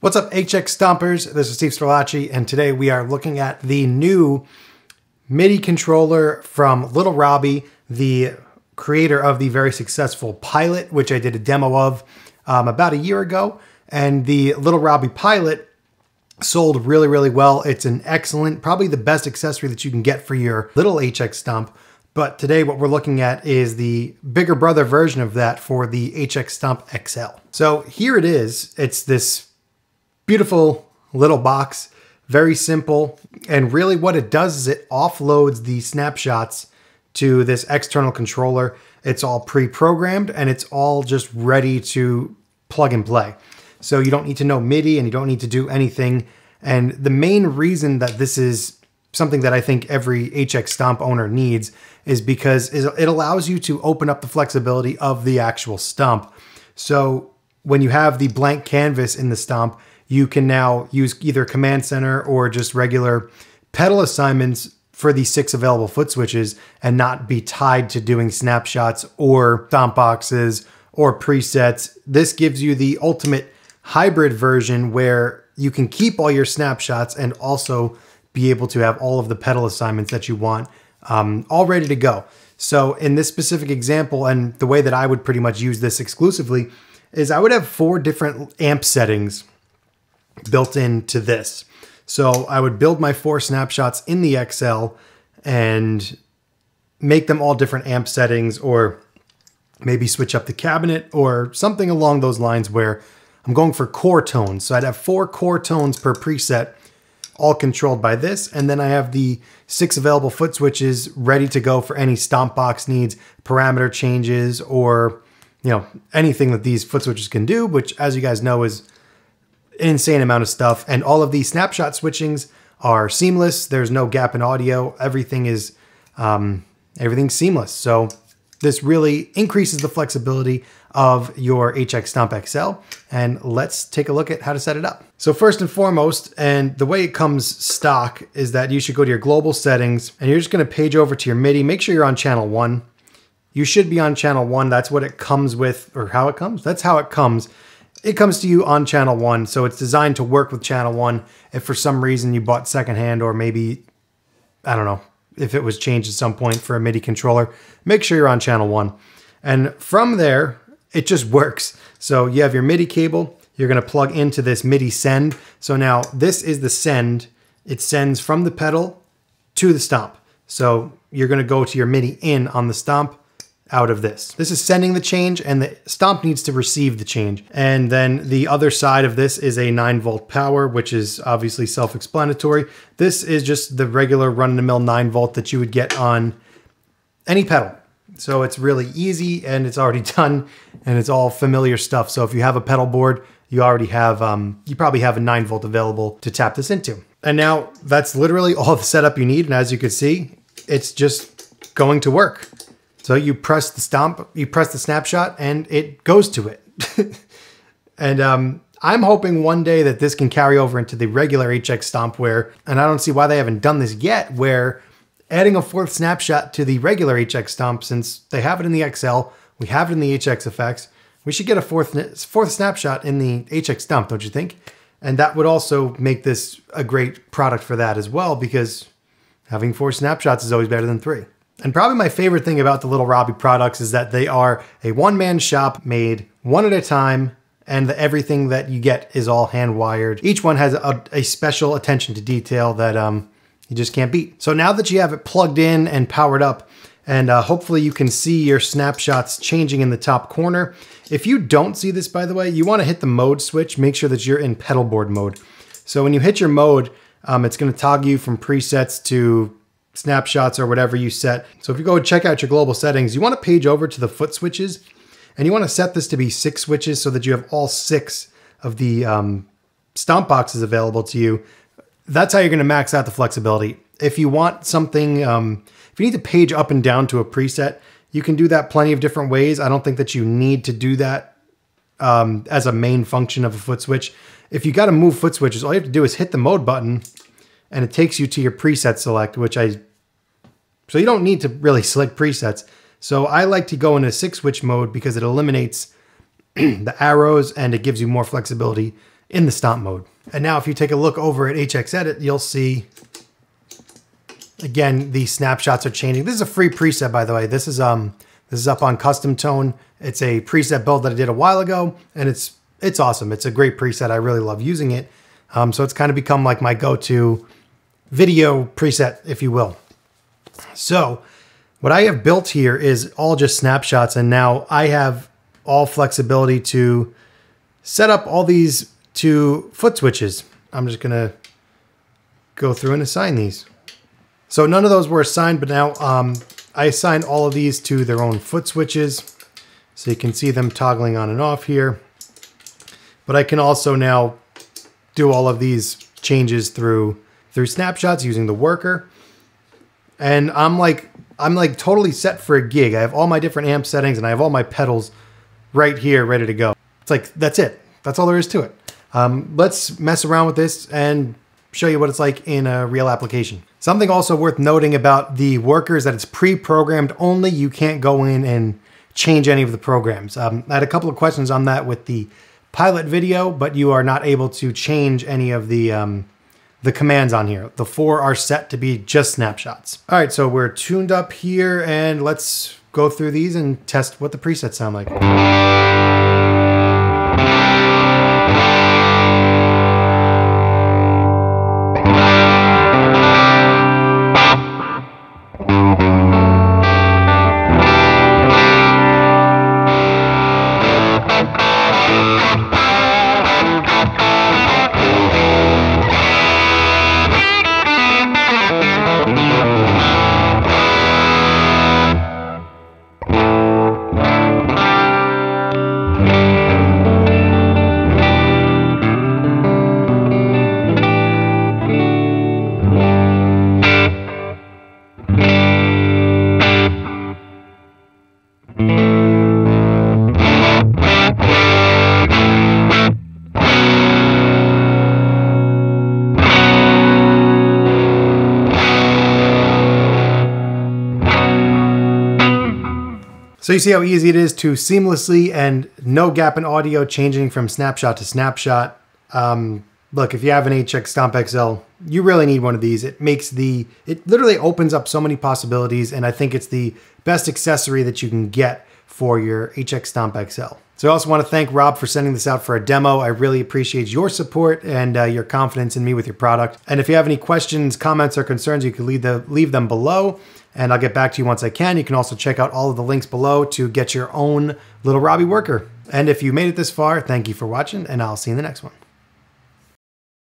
What's up, HX Stompers? This is Steve Strelacci, and today we are looking at the new MIDI controller from Little Robbie, the creator of the very successful Pilot, which I did a demo of about a year ago. And the Little Robbie Pilot sold really, really well. It's an excellent, probably the best accessory that you can get for your little HX Stomp. But today what we're looking at is the bigger brother version of that for the HX Stomp XL. So here it is. It's this beautiful little box, very simple. And really what it does is it offloads the snapshots to this external controller. It's all pre-programmed and it's all just ready to plug and play. So you don't need to know MIDI and you don't need to do anything. And the main reason that this is something that I think every HX Stomp owner needs is because it allows you to open up the flexibility of the actual stomp. So when you have the blank canvas in the stomp, you can now use either Command Center or just regular pedal assignments for the 6 available foot switches and not be tied to doing snapshots or stomp boxes or presets. This gives you the ultimate hybrid version where you can keep all your snapshots and also be able to have all of the pedal assignments that you want all ready to go. So in this specific example, and the way that I would pretty much use this exclusively, is I would have 4 different amp settings built into this. So I would build my 4 snapshots in the XL and make them all different amp settings, or maybe switch up the cabinet or something along those lines where I'm going for core tones. So I'd have 4 core tones per preset, all controlled by this. And then I have the 6 available foot switches ready to go for any stomp box needs, parameter changes, or anything that these foot switches can do, which, as you guys know, is an insane amount of stuff. And all of these snapshot switchings are seamless. There's no gap in audio. Everything is everything's seamless. So this really increases the flexibility of your HX Stomp XL. And let's take a look at how to set it up. So first and foremost, and the way it comes stock, is that you should go to your global settings and you're just going to page over to your MIDI. Make sure you're on channel 1. You should be on channel 1. That's what it comes with, or how it comes. That's how it comes. It comes to you on channel 1, so it's designed to work with channel 1. If for some reason you bought secondhand, or maybe, I don't know, if it was changed at some point for a MIDI controller, make sure you're on channel 1. And from there, it just works. So you have your MIDI cable, you're gonna plug into this MIDI send. So now this is the send. It sends from the pedal to the stomp. So you're gonna go to your MIDI in on the stomp, out of this. This is sending the change, and the stomp needs to receive the change. And then the other side of this is a 9-volt power, which is obviously self-explanatory. This is just the regular run-of-the-mill 9-volt that you would get on any pedal. So it's really easy and it's already done, and it's all familiar stuff. So if you have a pedal board, you already have, you probably have a 9-volt available to tap this into. And now that's literally all the setup you need. And as you can see, it's just going to work. So you press the stomp, you press the snapshot, and it goes to it. And I'm hoping one day that this can carry over into the regular HX Stomp, where, and I don't see why they haven't done this yet, where adding a 4th snapshot to the regular HX Stomp, since they have it in the XL, we have it in the HX Effects, we should get a fourth snapshot in the HX Stomp, don't you think? And that would also make this a great product for that as well, because having 4 snapshots is always better than 3. And probably my favorite thing about the Little Robbie products is that they are a one-man shop, made one at a time, and everything that you get is all hand-wired. Each one has a special attention to detail that you just can't beat. So now that you have it plugged in and powered up, and hopefully you can see your snapshots changing in the top corner. If you don't see this, by the way, you want to hit the mode switch. Make sure that you're in pedal board mode. So when you hit your mode, it's going to toggle you from presets to snapshots or whatever you set. So if you go and check out your global settings, you want to page over to the foot switches, and you want to set this to be 6 switches so that you have all 6 of the stomp boxes available to you. That's how you're going to max out the flexibility. If you want something, if you need to page up and down to a preset, you can do that plenty of different ways. I don't think that you need to do that as a main function of a foot switch. If you got to move foot switches, all you have to do is hit the mode button, and it takes you to your preset select, so you don't need to really select presets. So I like to go into 6 switch mode because it eliminates the arrows and it gives you more flexibility in the stomp mode. And now if you take a look over at HX Edit, you'll see, again, the snapshots are changing. This is a free preset, by the way. This is up on Custom Tone. It's a preset build that I did a while ago, and it's awesome. It's a great preset. I really love using it. So it's kind of become like my go-to video preset, if you will. So what I have built here is all just snapshots, and now I have all flexibility to set up all these to foot switches. I'm just gonna go through and assign these. So none of those were assigned, but now I assigned all of these to their own foot switches. So you can see them toggling on and off here. But I can also now do all of these changes through snapshots using the worker. And I'm like totally set for a gig. I have all my different amp settings and I have all my pedals right here ready to go. It's like, that's it. That's all there is to it. Let's mess around with this and show you what it's like in a real application. Something also worth noting about the worker is that it's pre-programmed only. You can't go in and change any of the programs. I had a couple of questions on that with the pilot video, but you are not able to change any of the commands on here. The 4 are set to be just snapshots. All right, so we're tuned up here and let's go through these and test what the presets sound like. So you see how easy it is to seamlessly and no gap in audio changing from snapshot to snapshot. Look, if you have an HX Stomp XL, you really need one of these. It literally opens up so many possibilities, and I think it's the best accessory that you can get for your HX Stomp XL. So I also want to thank Rob for sending this out for a demo. I really appreciate your support and your confidence in me with your product. And if you have any questions, comments, or concerns, you can leave them below, and I'll get back to you once I can. You can also check out all of the links below to get your own little Robbie worker. And if you made it this far, thank you for watching, and I'll see you in the next one.